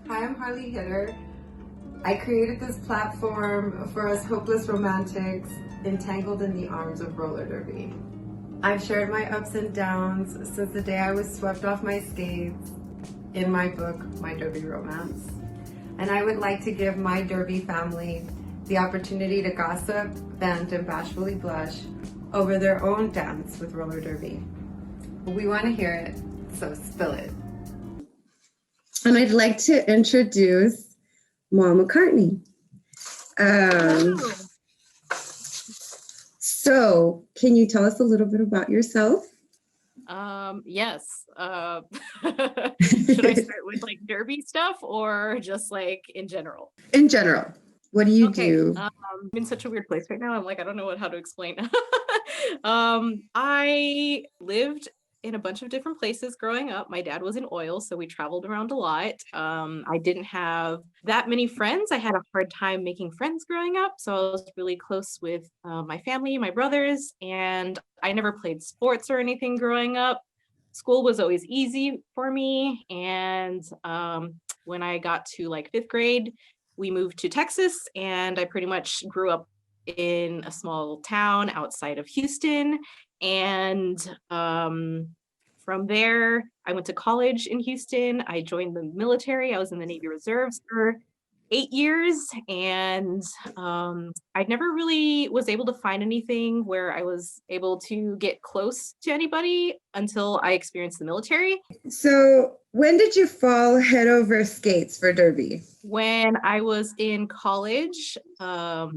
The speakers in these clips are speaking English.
Hi, I'm Harley Hitter. I created this platform for us hopeless romantics entangled in the arms of roller derby. I've shared my ups and downs since the day I was swept off my skates in my book, My Derby Romance. And I would like to give my derby family the opportunity to gossip, vent, and bashfully blush over their own dance with roller derby. We want to hear it, so spill it. And I'd like to introduce Maul McCartney. So, can you tell us a little bit about yourself? Yes. Should I start with like derby stuff or just like in general? In general, what do you Okay. do? I'm in such a weird place right now. I'm like, I don't know how to explain. I lived in a bunch of different places growing up. My dad was in oil, so we traveled around a lot. I didn't have that many friends. I had a hard time making friends growing up, so I was really close with my family, my brothers, and I never played sports or anything growing up. School was always easy for me, and when I got to like fifth grade, we moved to Texas, and I pretty much grew up in a small town outside of Houston. And from there, I went to college in Houston. I joined the military. I was in the Navy Reserves for 8 years, and I never really was able to find anything where I was able to get close to anybody until I experienced the military. So, when did you fall head over skates for derby? When I was in college, I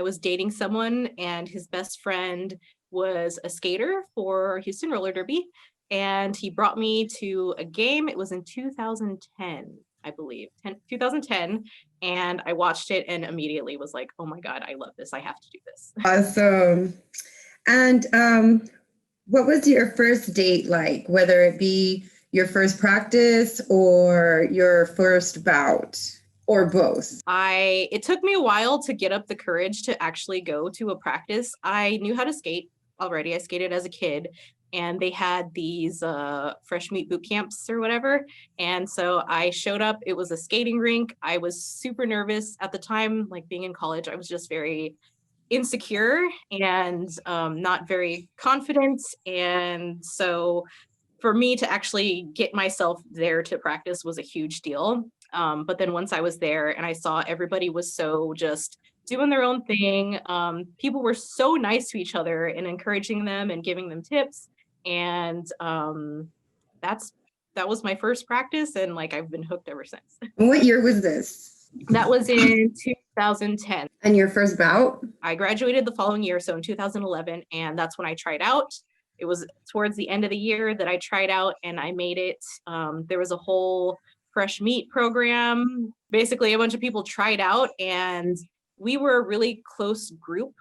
was dating someone, and his best friend was a skater for Houston Roller Derby. And he brought me to a game. It was in 2010, I believe, 2010. And I watched it and immediately was like, oh my God, I love this. I have to do this. Awesome. And what was your first date like, whether it be your first practice or your first bout? Or both? It took me a while to get up the courage to actually go to a practice. I knew how to skate already. I skated as a kid, and they had these fresh meat boot camps or whatever. And so I showed up. It was a skating rink. I was super nervous at the time, like being in college. I was just very insecure and not very confident. And so for me to actually get myself there to practice was a huge deal. But then once I was there and I saw everybody was so just doing their own thing, people were so nice to each other and encouraging them and giving them tips. And that was my first practice, and like I've been hooked ever since. What year was this? That was in 2010. And your first bout? I graduated the following year, so in 2011, and that's when I tried out. It was towards the end of the year that I tried out, and I made it. There was a whole fresh meat program. Basically, a bunch of people tried out, and we were a really close group.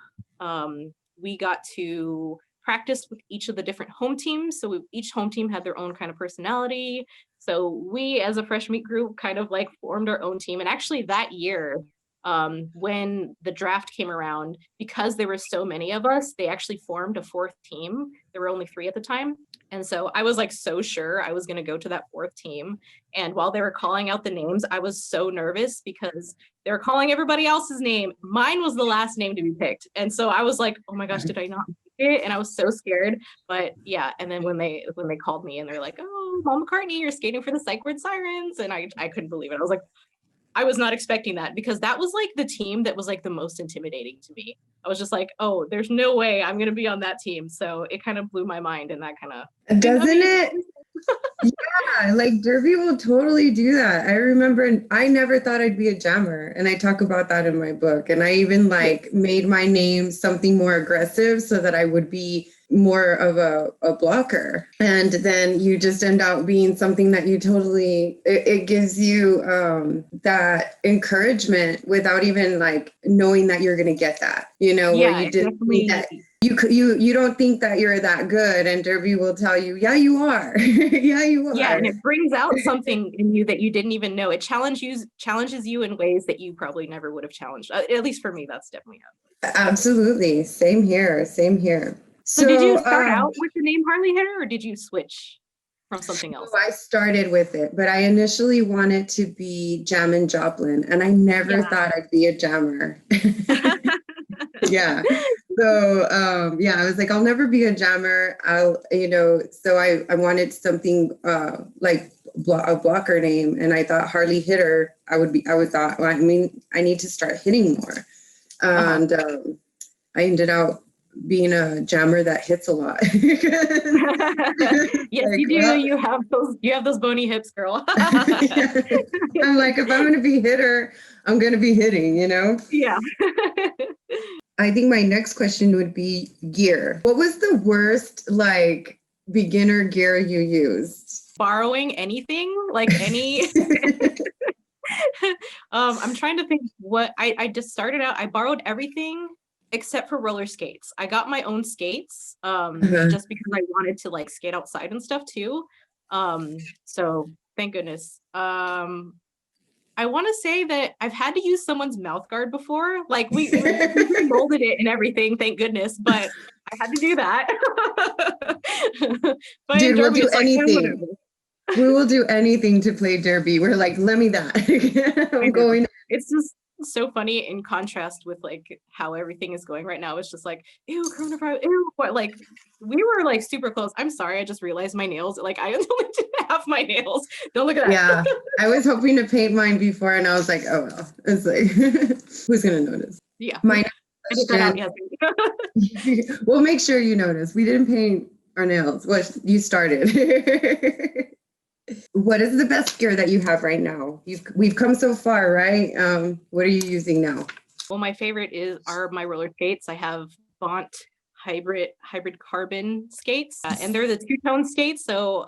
We got to practice with each of the different home teams. So each home team had their own kind of personality. So we, as a fresh meat group, kind of like formed our own team. And actually, that year, when the draft came around, because there were so many of us, they actually formed a fourth team. There were only 3 at the time. And so I was like so sure I was going to go to that fourth team. And while they were calling out the names, I was so nervous because they were calling everybody else's name. Mine was the last name to be picked. And so I was like, oh my gosh, did I not pick it? And I was so scared. But yeah, and then when they called me and they're like, oh, Maul McCartney, you're skating for the Psych Sirens. And I couldn't believe it. I was like, I was not expecting that, because that was like the team that was like the most intimidating to me. I was just like, oh, there's no way I'm going to be on that team. So it kind of blew my mind, and that kind of. Doesn't it? Yeah, like derby will totally do that. I remember I never thought I'd be a jammer, and I talk about that in my book. And I even like made my name something more aggressive so that I would be more of a blocker. And then you just end up being something that you totally, it gives you that encouragement without even like knowing that you're going to get that, Yeah, where you didn't think that you don't think that you're that good, and derby will tell you, yeah, you are. Yeah, you are. Yeah, and it brings out something in you that you didn't even know. It challenges you in ways that you probably never would have challenged. At least for me, that's definitely happened. Absolutely. Same here. So did you start out with the name Harley Hitter, or did you switch? from something else? So I started with it, but I initially wanted to be Jammin' Joplin, and I never Yeah. thought I'd be a jammer. Yeah. So yeah, I was like, I'll never be a jammer. So I wanted something like a blocker name, and I thought Harley Hitter. I thought, well, I mean, I need to start hitting more, and I ended up being a jammer that hits a lot. Yes, Like, you do. well, You have those bony hips, girl. yeah. I'm like, if I'm going to be hitter, I'm going to be hitting, you know? Yeah. I think my next question would be gear. What was the worst, like, beginner gear you used? Borrowing anything, like any. I'm trying to think what I just started out. I borrowed everything except for roller skates. I got my own skates, just because I wanted to like skate outside and stuff too. So thank goodness. I want to say that I've had to use someone's mouth guard before. Like we molded it and everything, thank goodness, but I had to do that. But Dude, in we'll Derby, do it's like, anything. whatever. We will do anything to play derby. We're like, let me that. I I'm know. going. It's just so funny in contrast with like how everything is going right now. It's just like, ew, coronavirus, ew, what? Like we were like super close. I'm sorry, I just realized my nails. Like I only did half my nails. Don't look at that. Yeah, I was hoping to paint mine before, and I was like, oh well. It's like, who's gonna notice? Yeah. My next I did that out question. yesterday. We'll make sure you notice. We didn't paint our nails. Well, you started. What is the best gear that you have right now? We've come so far, right? What are you using now? Well, my favorite are my roller skates. I have Bont hybrid carbon skates, and they're the two-tone skates. So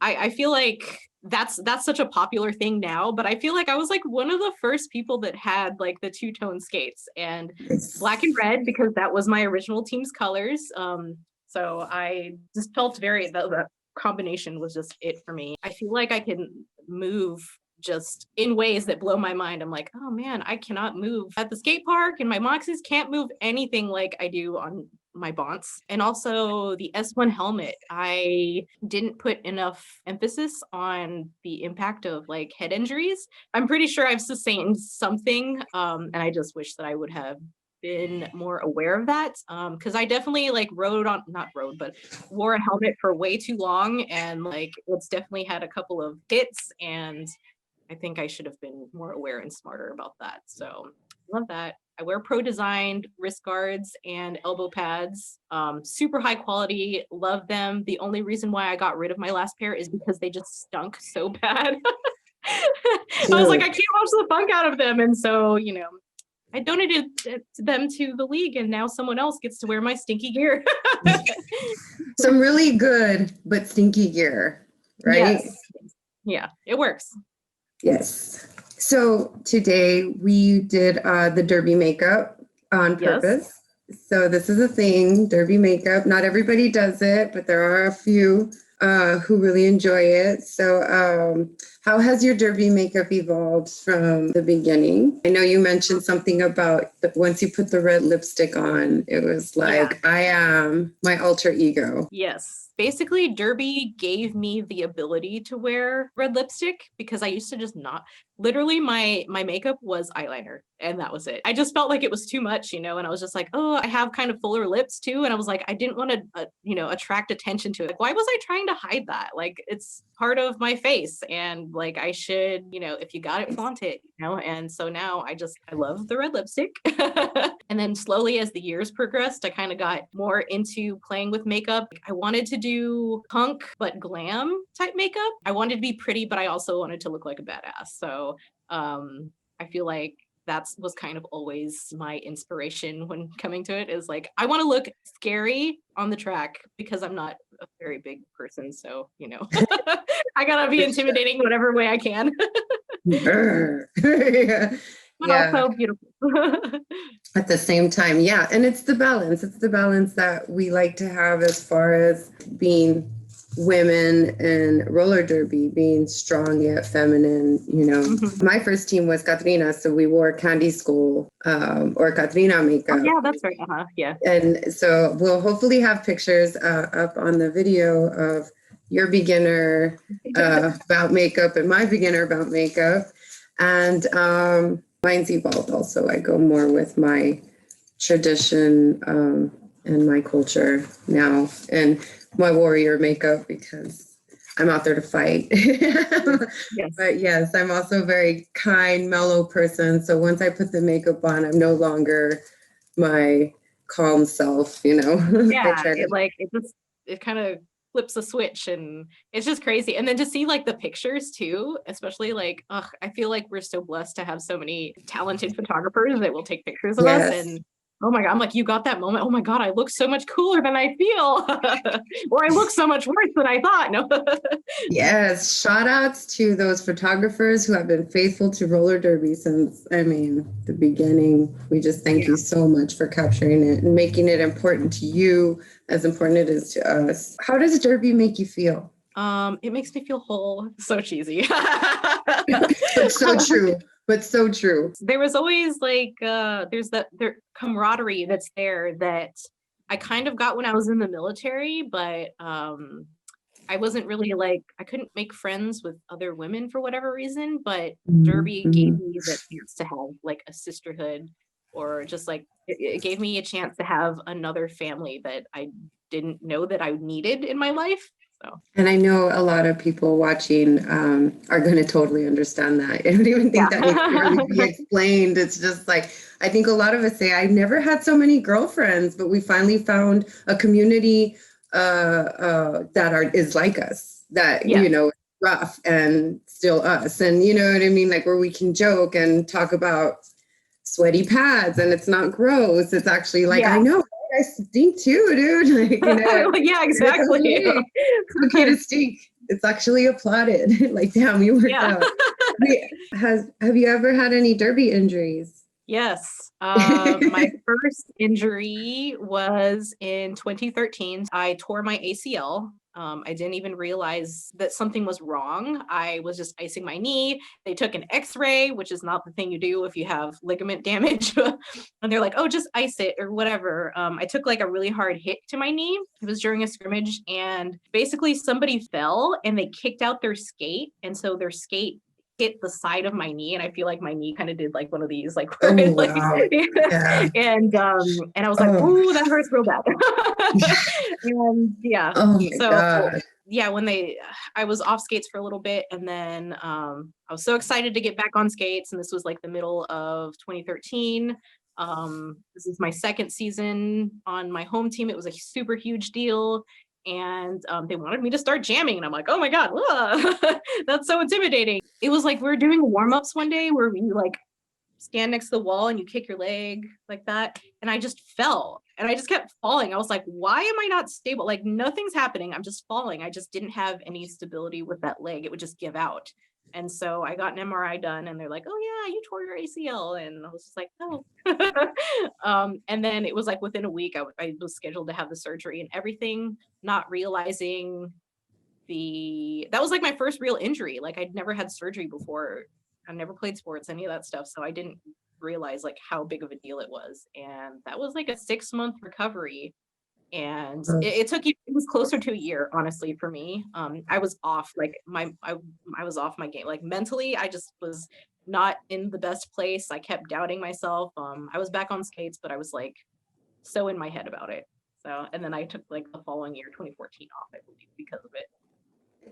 I feel like that's such a popular thing now, but I feel like I was like one of the first people that had like the two-tone skates, and black and red because that was my original team's colors. So I just felt the combination was just it for me. I feel like I can move just in ways that blow my mind. I'm like, oh man, I cannot move at the skate park, and my Moxies can't move anything like I do on my Bonts. And also the S1 helmet, I didn't put enough emphasis on the impact of like head injuries. I'm pretty sure I've sustained something, and I just wish that I would have been more aware of that, because I definitely like wore a helmet for way too long, and like it's definitely had a couple of hits, and I think I should have been more aware and smarter about that. So love that. I wear pro designed wrist guards and elbow pads, super high quality, love them. The only reason why I got rid of my last pair is because they just stunk so bad. I was like, I can't wash the funk out of them. And so, I donated them to the league, and now someone else gets to wear my stinky gear. Some really good but stinky gear, right? Yes. Yeah, it works. Yes. So today we did the derby makeup on purpose. Yes. So this is a thing, derby makeup. Not everybody does it, but there are a few who really enjoy it. So how has your derby makeup evolved from the beginning? I know you mentioned something about once you put the red lipstick on, it was like, yeah. I am my alter ego. Yes. Basically, derby gave me the ability to wear red lipstick because I used to just not. Literally, my makeup was eyeliner, and that was it. I just felt like it was too much, and I was just like, oh, I have kind of fuller lips too, and I was like, I didn't want to, attract attention to it. Like, why was I trying to hide that? Like, it's part of my face, and like I should, if you got it, flaunt it, And so now I love the red lipstick. And then slowly, as the years progressed, I kind of got more into playing with makeup. I wanted to do punk but glam type makeup. I wanted to be pretty, but I also wanted to look like a badass. So I feel like that was kind of always my inspiration when coming to it, is like, I want to look scary on the track because I'm not a very big person. So, I gotta be intimidating whatever way I can. Yeah. But also beautiful. At the same time, yeah. And it's the balance. It's the balance that we like to have as far as being women in roller derby, being strong yet feminine, Mm-hmm. My first team was Katrina, so we wore candy school or Katrina makeup. Oh, yeah, that's right. Yeah. And so we'll hopefully have pictures up on the video of your beginner about makeup and my beginner about makeup. And mine's evolved also. I go more with my tradition and my culture now and my warrior makeup because I'm out there to fight. Yes. But yes, I'm also a very kind, mellow person. So once I put the makeup on, I'm no longer my calm self, you know. Yeah, it kind of flips a switch and it's just crazy. And then to see like the pictures too, especially like, I feel like we're so blessed to have so many talented photographers that will take pictures of us. Yes. And oh my God, I'm like, you got that moment. Oh my God, I look so much cooler than I feel. Or I look so much worse than I thought. No. Yes, shout outs to those photographers who have been faithful to roller derby since, I mean, the beginning. We just thank you so much for capturing it and making it important to you as important it is to us. How does derby make you feel? It makes me feel whole. So cheesy. But so true. But so true. There was always like there's that camaraderie that's there that I kind of got when I was in the military, but I wasn't really like I couldn't make friends with other women for whatever reason, but Derby gave me the chance to have like a sisterhood or just like it gave me a chance to have another family that I didn't know that I needed in my life. So. And I know a lot of people watching are going to totally understand that. I don't even think that needs to really be explained. It's just like, I think a lot of us say, I never had so many girlfriends, but we finally found a community that is like us, that, you know, rough and still us. And you know what I mean? Like where we can joke and talk about sweaty pads and it's not gross. It's actually like, I know. I stink too, dude. Like, you know, yeah, exactly. It's okay to stink. It's actually applauded. Like, damn, you worked out. Have you ever had any derby injuries? Yes. My first injury was in 2013. I tore my ACL. I didn't even realize that something was wrong. I was just icing my knee. They took an x-ray, which is not the thing you do if you have ligament damage. And they're like, oh, just ice it or whatever. I took like a really hard hit to my knee. It was during a scrimmage and basically somebody fell and they kicked out their skate. And so their skate hit the side of my knee and I feel like my knee kind of did like one of these like, wow. and I was like, ooh, that hurts real bad. And God. Yeah, when I was off skates for a little bit and then I was so excited to get back on skates and this was like the middle of 2013. This is my second season on my home team. It was a super huge deal. And they wanted me to start jamming and I'm like, oh my God, that's so intimidating. It was like we were doing warm-ups one day where we like stand next to the wall and you kick your leg like that. And I just fell and I just kept falling. I was like, why am I not stable? Like nothing's happening. I'm just falling. I just didn't have any stability with that leg. It would just give out. And so I got an MRI done and they're like, oh yeah, you tore your ACL. And I was just like, oh. And then it was like within a week, I was scheduled to have the surgery and everything, not realizing that was like my first real injury. Like I'd never had surgery before. I never played sports, any of that stuff. So I didn't realize like how big of a deal it was. And that was like a 6-month recovery. And it was closer to a year, honestly, for me. I was off, like I was off my game. Like mentally, I just was not in the best place. I kept doubting myself. I was back on skates, but I was like so in my head about it. So, and then I took like the following year, 2014 off, I believe, because of it.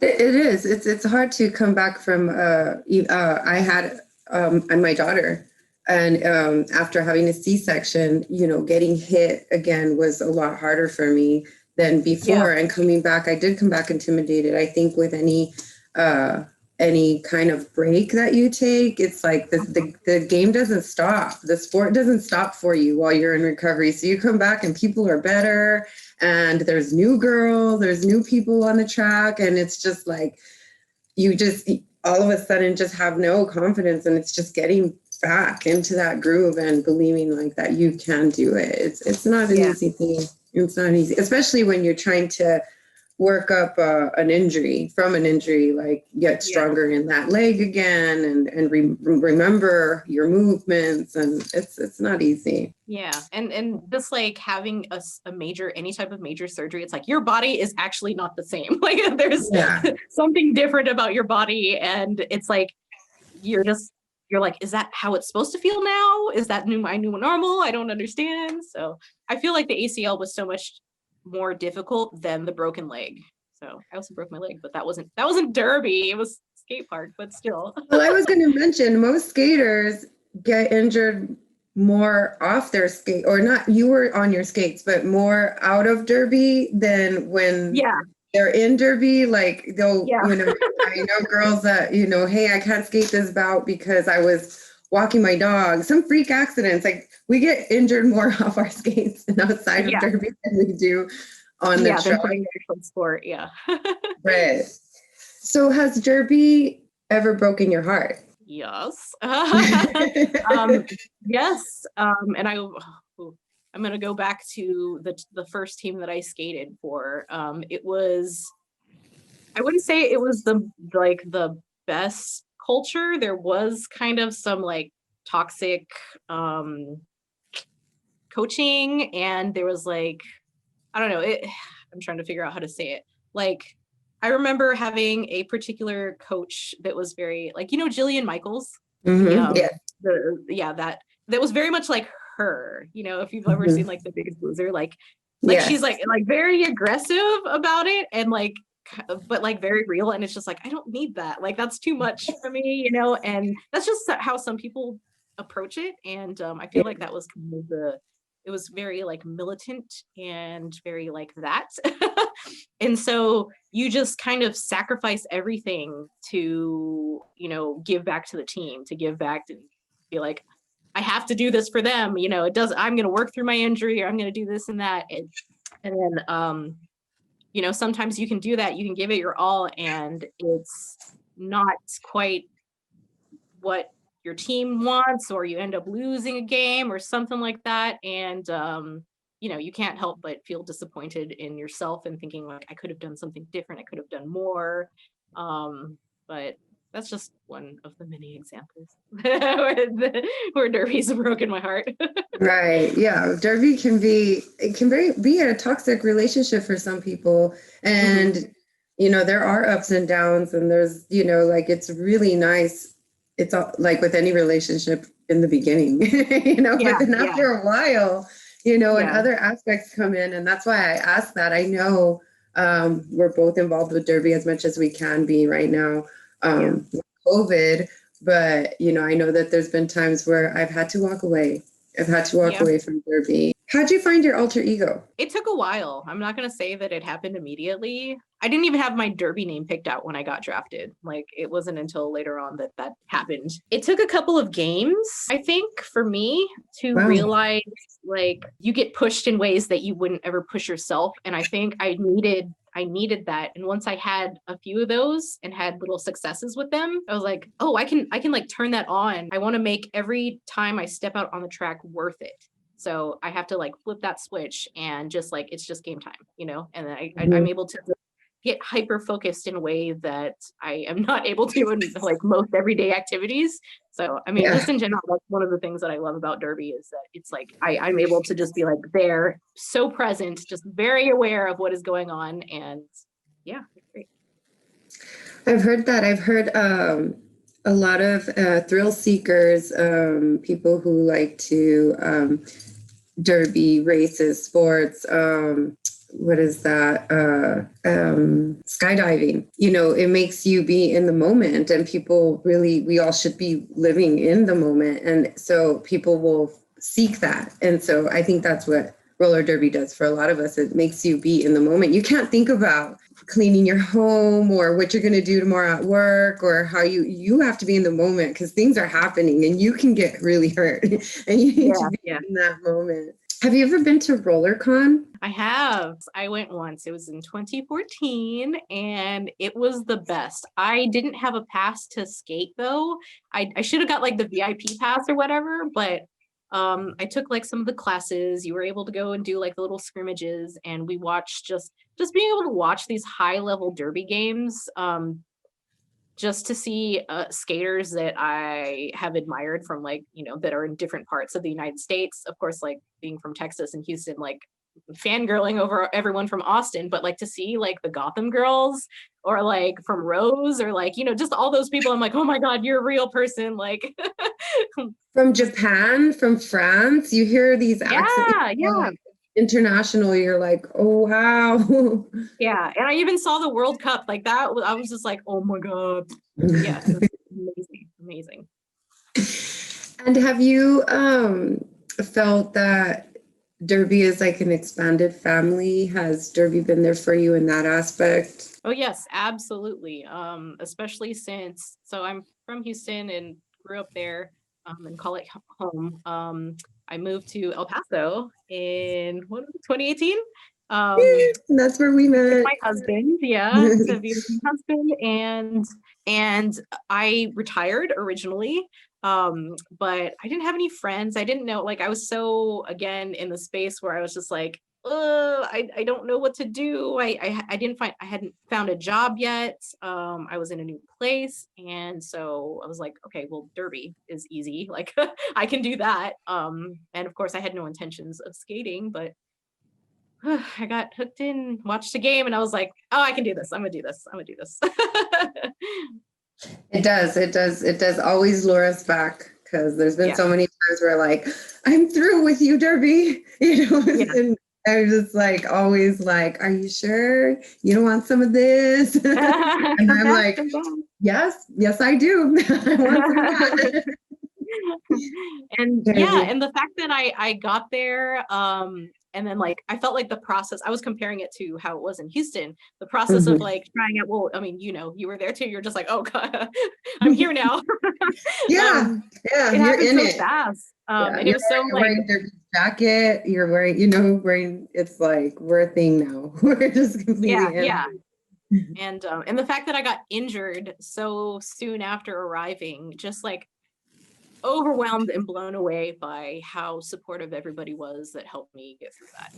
It is. It's hard to come back from. I had my daughter, and after having a C-section, you know, getting hit again was a lot harder for me than before. And coming back, I did come back intimidated. I think with any kind of break that you take, it's like the game doesn't stop. The sport doesn't stop for you while you're in recovery. So you come back and people are better. And there's new girls, there's new people on the track. And it's just like, you just all of a sudden just have no confidence. And it's just getting back into that groove and believing like that you can do it. It's not an easy thing. It's not easy, especially when you're trying to work up an injury from an injury, like get stronger in that leg again and remember your movements. And it's not easy. Yeah. And just like having a major, any type of major surgery, it's like your body is actually not the same. Like there's something different about your body. And it's like, you're like, is that how it's supposed to feel now? Is that my new normal? I don't understand. So I feel like the ACL was so much more difficult than the broken leg. So I also broke my leg, but that wasn't derby. It was skate park, but still. Well, I was going to mention most skaters get injured more off their skate, or not, you were on your skates, but more out of derby than when they're in derby. Like they'll, you know, I know girls that, you know, hey, I can't skate this bout because I was walking my dog. Some freak accidents. Like we get injured more off our skates and outside of derby than we do on the track. Playing the actual sport. Yeah. Right. So has derby ever broken your heart? Yes. Yes. And I'm going to go back to the first team that I skated for. It was, I wouldn't say it was the best culture. There was kind of some like toxic coaching, and there was like, I don't know, I'm trying to figure out how to say it. Like, I remember having a particular coach that was very like, you know, Jillian Michaels. That was very much like her, you know, if you've ever seen like The Biggest Loser, like she's like very aggressive about it, and like, but like very real. And it's just like, I don't need that. Like, that's too much for me, you know, and that's just how some people approach it. And I feel like that was kind of it was very like militant and very like that. And so you just kind of sacrifice everything to, you know, give back to the team, to give back, to be like, I have to do this for them. You know, I'm going to work through my injury, or I'm going to do this and that. And then, you know, sometimes you can do that. You can give it your all, and it's not quite what your team wants, or you end up losing a game or something like that. And, you know, you can't help but feel disappointed in yourself and thinking like, I could have done something different. I could have done more. But that's just one of the many examples where derby's broken my heart. Right. Yeah. Derby can be a toxic relationship for some people. And, you know, there are ups and downs, and there's, you know, like, it's really nice. It's all, like with any relationship in the beginning, you know, but then after a while, you know, and other aspects come in. And that's why I asked that. I know we're both involved with derby as much as we can be right now with COVID. But, you know, I know that there's been times where I've had to walk away. I've had to walk away from derby. How'd you find your alter ego? It took a while. I'm not going to say that it happened immediately. I didn't even have my derby name picked out when I got drafted. Like, it wasn't until later on that happened. It took a couple of games, I think, for me to realize, like, you get pushed in ways that you wouldn't ever push yourself. And I think I needed that. And once I had a few of those and had little successes with them, I was like, oh, I can like turn that on. I want to make every time I step out on the track worth it. So I have to like flip that switch and just like, it's just game time, you know? And then I'm able to get hyper focused in a way that I am not able to in like most everyday activities. So, I mean, just in general, that's one of the things that I love about derby, is that it's like, I'm able to just be like there, so present, just very aware of what is going on. And yeah, it's great. I've heard that. I've heard a lot of thrill seekers, people who like to derby, races, sports, what is that? Skydiving. You know, it makes you be in the moment, and people really, we all should be living in the moment. And so people will seek that. And so I think that's what roller derby does for a lot of us. It makes you be in the moment. You can't think about cleaning your home or what you're going to do tomorrow at work, or how you have to be in the moment, because things are happening and you can get really hurt and you need to be in that moment. Have you ever been to RollerCon? I have. I went once. It was in 2014, and it was the best. I didn't have a pass to skate though. I should have got like the VIP pass or whatever, but I took like some of the classes. You were able to go and do like the little scrimmages, and we watched just being able to watch these high level derby games. Just to see skaters that I have admired from like, that are in different parts of the United States. Of course, like being from Texas and Houston, like fangirling over everyone from Austin, but like to see like the Gotham girls or like from Rose or like, just all those people. I'm like, oh my God, you're a real person. Like From Japan, from France, you hear these accents. Yeah. International, you're like, oh wow. Yeah. And I even saw the World Cup like that. I was just like, oh my God. Yeah. It was amazing. And have you felt that Derby is like an expanded family? Has Derby been there for you in that aspect? Oh yes, absolutely. Especially so I'm from Houston and grew up there, and call it home. I moved to El Paso in 2018. That's where we With met. my husband, to be with my husband, and I retired originally, but I didn't have any friends. I didn't know, like I was so again in the space where I was just like, I don't know what to do. I hadn't found a job yet. I was in a new place, and so I was like, okay, well, derby is easy. Like I can do that. And of course, I had no intentions of skating, but I got hooked in, watched a game, and I was like, oh, I can do this. I'm gonna do this. It does always lure us back, because there's been so many times where like, I'm through with you, Derby. And I'm just like, always like, are you sure you don't want some of this? And I'm like, yes, I do. I want some. And and the fact that I got there, and then like I felt like the process, I was comparing it to how it was in Houston, the process of like trying out, well, I mean, you were there too, you're just like, oh God, I'm here now. It you're happened so fast. And it was so you're like wearing Derby jacket, you're wearing, it's like we're a thing now. We're just completely and the fact that I got injured so soon after arriving, just like overwhelmed and blown away by how supportive everybody was that helped me get through that.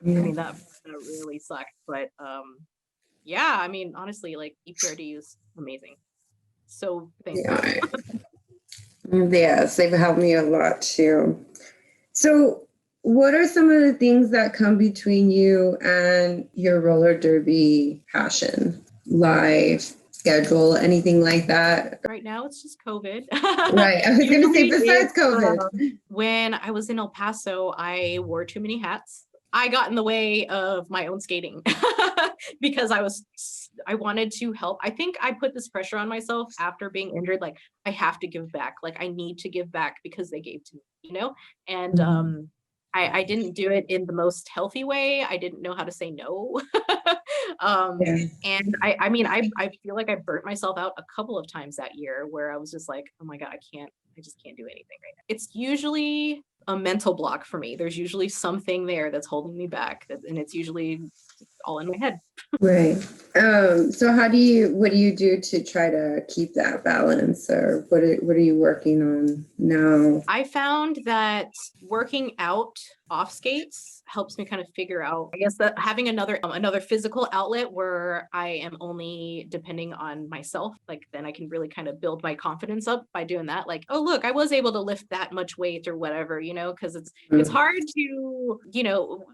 I mean, that really sucked. But I mean, honestly, like EPRD is amazing. So thankful. Yes, they've helped me a lot too. So what are some of the things that come between you and your roller derby passion? Life, schedule, anything like that? Right now, it's just COVID. Right. I was going to say, besides COVID. When I was in El Paso, I wore too many hats. I got in the way of my own skating because I wanted to help. I think I put this pressure on myself after being injured. Like, I have to give back. Like, I need to give back because they gave to me, And I didn't do it in the most healthy way. I didn't know how to say no. And I mean, I feel like I burnt myself out a couple of times that year where I was just like, oh my God, I just can't do anything right now. It's usually a mental block for me. There's usually something there that's holding me back, and it's usually all in my head. Right. So what do you do to try to keep that balance, or what are you working on now? I found that working out off skates helps me kind of figure out, I guess, that having another physical outlet where I am only depending on myself, like then I can really kind of build my confidence up by doing that. Like, oh, look, I was able to lift that much weight or whatever, because it's hard to,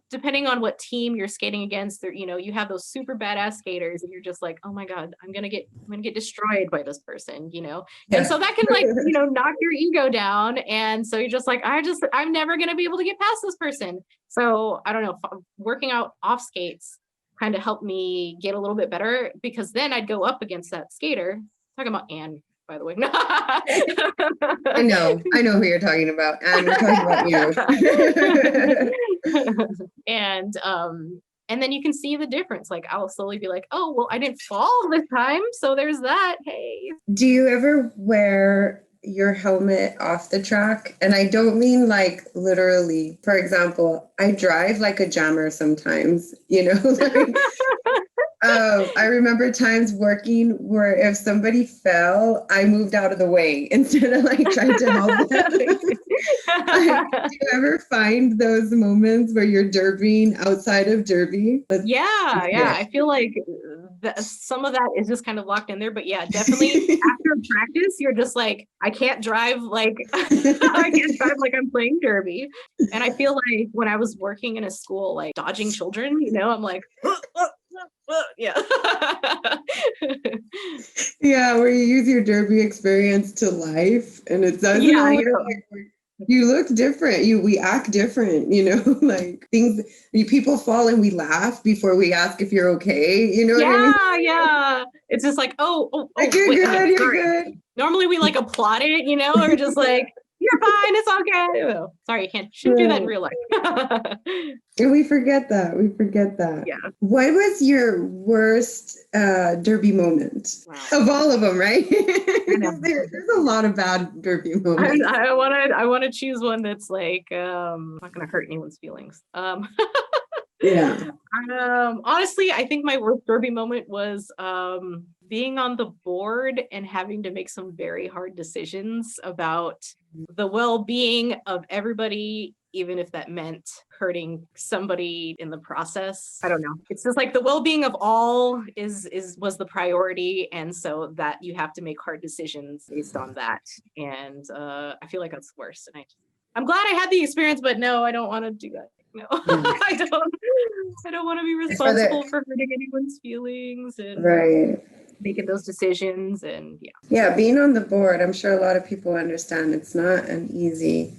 depending on what team you're skating against, or, you have those super badass skaters and you're just like, oh my God, I'm going to get destroyed by this person, And so that can like, knock your ego down. And so you're just like, I'm never going to be able to get past this person. So I don't know, working out off skates kind of helped me get a little bit better, because then I'd go up against that skater. Talking about Anne, by the way. I know who you're talking about. And we're talking about you. And then you can see the difference. Like I'll slowly be like, oh, well, I didn't fall this time. So there's that. Hey. Do you ever wear your helmet off the track? And I don't mean like literally. For example, I drive like a jammer sometimes, like I remember times working where if somebody fell, I moved out of the way instead of like trying to help them. Like, do you ever find those moments where you're derbying outside of derby? Yeah, I feel like some of that is just kind of locked in there, but yeah, definitely after practice, you're just like, I can't drive like I can't drive like I'm playing derby. And I feel like when I was working in a school, like dodging children, I'm like, yeah. Yeah, where you use your derby experience to life, and it doesn't Yeah, always you look different. We act different, like things. People fall and we laugh before we ask if you're okay. You know what I mean? Yeah. It's just like, oh, Like, you're wait, good, you're sorry. good. Normally we like applaud it, or just like, you're fine, it's okay. Oh, sorry, shouldn't do that in real life. And we forget that. We forget that. Yeah. What was your worst derby moment? Wow. Of all of them, right? know. There's a lot of bad derby moments. I want to choose one that's like not gonna hurt anyone's feelings. Yeah. Honestly, I think my worst derby moment was being on the board and having to make some very hard decisions about the well-being of everybody, even if that meant hurting somebody in the process. I don't know. It's just like the well-being of all was the priority, and so that you have to make hard decisions based on that. And I feel like that's worse. And I'm glad I had the experience, but no, I don't want to do that. No, I don't want to be responsible for hurting anyone's feelings and making those decisions. And yeah, being on the board, I'm sure a lot of people understand it's not an easy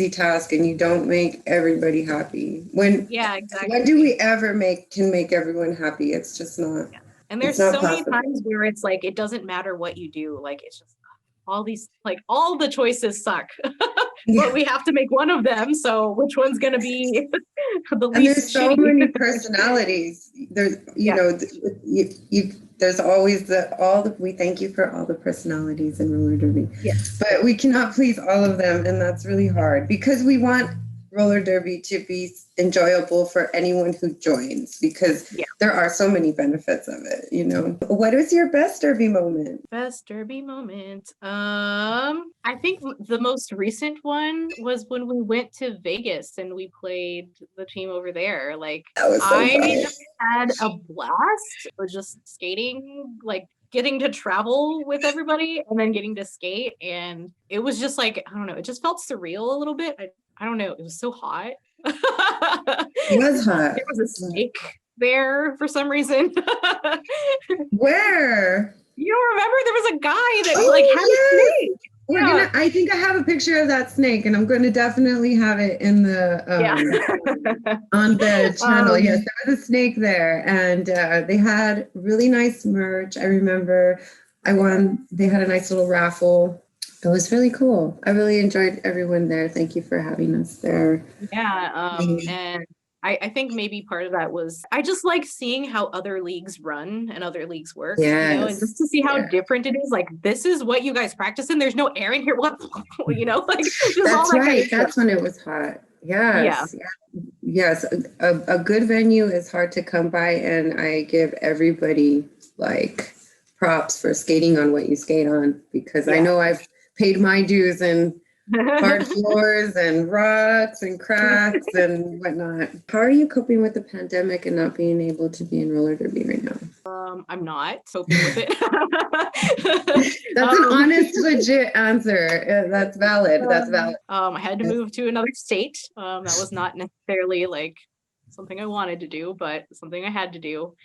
task, and you don't make everybody happy. Exactly. When do we ever can make everyone happy? It's just not. Yeah. And there's so many times where it's like it doesn't matter what you do, like it's just all these, like all the choices suck. But we have to make one of them, so which one's going to be the least? And there's so many personalities. There's there's always we thank you for all the personalities in roller derby. Yes. But we cannot please all of them, and that's really hard because we want roller derby to be enjoyable for anyone who joins, because there are so many benefits of it. What was your best derby moment? Best derby moment. I think the most recent one was when we went to Vegas and we played the team over there. Like, that was so I just had a blast for just skating, like getting to travel with everybody and then getting to skate. And it was just like, I don't know, it just felt surreal a little bit. I don't know, it was so hot. It was hot. There was a snake there for some reason. Where? You don't remember? There was a guy that had a snake. I think I have a picture of that snake, and I'm going to definitely have it in the on the channel. Yes, there was a snake there, and they had really nice merch. I remember they had a nice little raffle. It was really cool. I really enjoyed everyone there. Thank you for having us there. Yeah, and I think maybe part of that was I just like seeing how other leagues run and other leagues work, and just to see how different it is. Like, this is what you guys practice in. There's no air in here. What, like just that's all that right. kind of That's when it was hot. Yes. Yeah. Yes. A good venue is hard to come by, and I give everybody like props for skating on what you skate on, because I know I've paid my dues and hard floors and rocks and cracks and whatnot. How are you coping with the pandemic and not being able to be in roller derby right now? I'm not coping with it. That's an honest, legit answer. That's valid. That's valid. I had to move to another state. That was not necessarily like something I wanted to do, but something I had to do.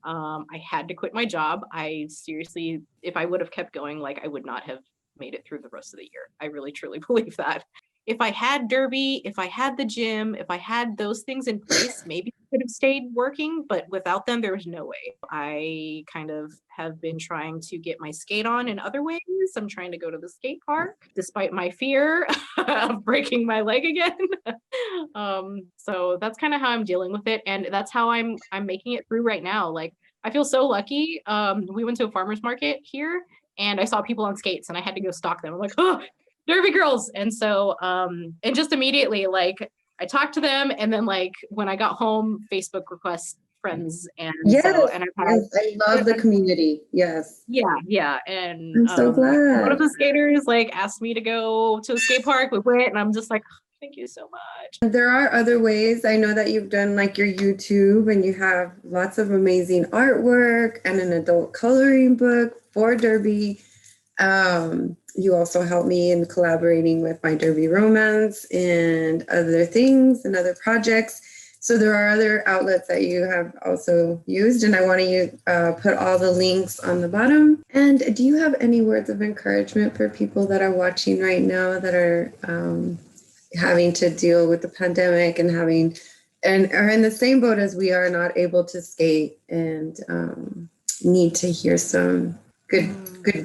I had to quit my job. I seriously, if I would have kept going, like I would not have made it through the rest of the year. I really truly believe that. If I had derby, if I had the gym, if I had those things in place, maybe I could have stayed working, but without them, there was no way. I kind of have been trying to get my skate on in other ways. I'm trying to go to the skate park, despite my fear of breaking my leg again. So that's kind of how I'm dealing with it. And that's how I'm making it through right now. Like, I feel so lucky. We went to a farmer's market here, and I saw people on skates, and I had to go stalk them. I'm like, oh, derby girls. And so, and just immediately, like, I talked to them, and then like when I got home, Facebook requests friends, and Yes, so and I've had yes, I love the community. Yes. yeah, and I'm so one of glad. the skaters like asked me to go to a skate park. We went, and I'm just like, "Oh, thank you so much." There are other ways. I know that you've done like your YouTube and you have lots of amazing artwork and an adult coloring book for Derby. You also helped me in collaborating with my Derby Romance and other things and other projects. So there are other outlets that you have also used, and I want to put all the links on the bottom. And do you have any words of encouragement for people that are watching right now that are having to deal with the pandemic and are in the same boat as we are, not able to skate and need to hear some good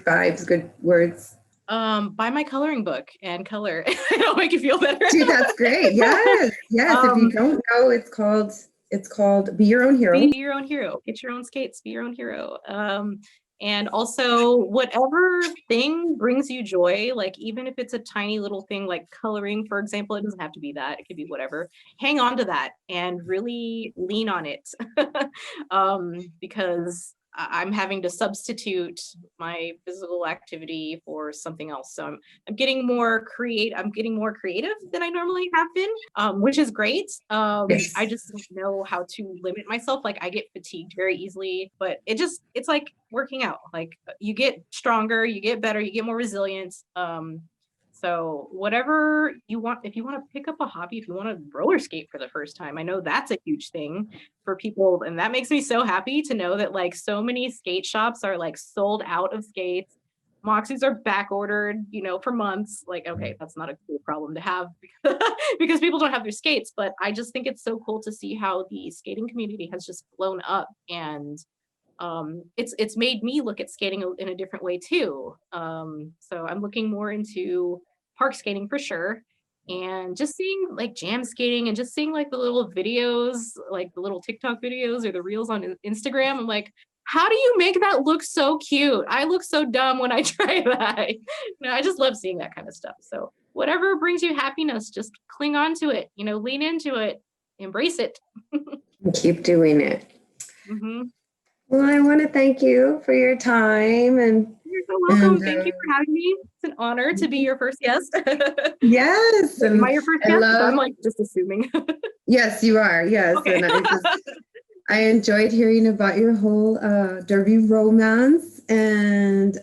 vibes, good words? Buy my coloring book and color. It'll make you feel better. Dude, that's great. Yes, yes. If you don't know, it's called Be Your Own Hero. Be your own hero. Get your own skates. Be your own hero. And also, whatever thing brings you joy, like even if it's a tiny little thing like coloring, for example, it doesn't have to be that. It could be whatever. Hang on to that and really lean on it, because I'm having to substitute my physical activity for something else. So I'm getting more creative than I normally have been, which is great. Yes. I just don't know how to limit myself. Like I get fatigued very easily, but it's like working out. Like you get stronger, you get better, you get more resilient. So whatever you want, if you want to pick up a hobby, if you want to roller skate for the first time, I know that's a huge thing for people. And that makes me so happy to know that like so many skate shops are like sold out of skates. Moxies are back ordered, for months. Like, okay, that's not a cool problem to have because people don't have their skates. But I just think it's so cool to see how the skating community has just blown up, and it's made me look at skating in a different way too. So I'm looking more into park skating for sure, and just seeing like jam skating and just seeing like the little videos, like the little TikTok videos or the reels on Instagram. I'm like, how do you make that look so cute? I look so dumb when I try that. I just love seeing that kind of stuff. So whatever brings you happiness, just cling on to it, lean into it, embrace it. Keep doing it. Mm-hmm. Well, I want to thank you for your time You're so welcome. Thank you for having me. It's an honor to be your first guest. yes. Am I your first I guest? love. I'm like just assuming. Yes, you are. Yes, Okay. and I enjoyed hearing about your whole Derby romance, and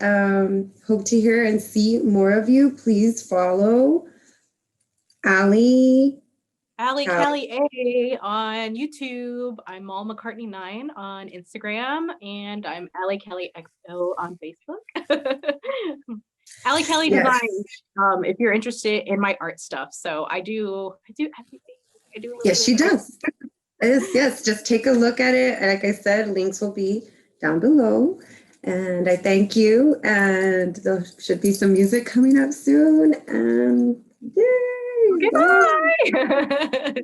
hope to hear and see more of you. Please follow Allie. Callie A on YouTube. I'm Maul McCartney 9 on Instagram, and I'm Allie Kelly XO on Facebook. Allie Kelly Yes. Design. If you're interested in my art stuff, so I do everything. I do. Yes, she does. Yes, just take a look at it. And like I said, links will be down below. And I thank you. And there should be some music coming up soon. And yay! Goodbye.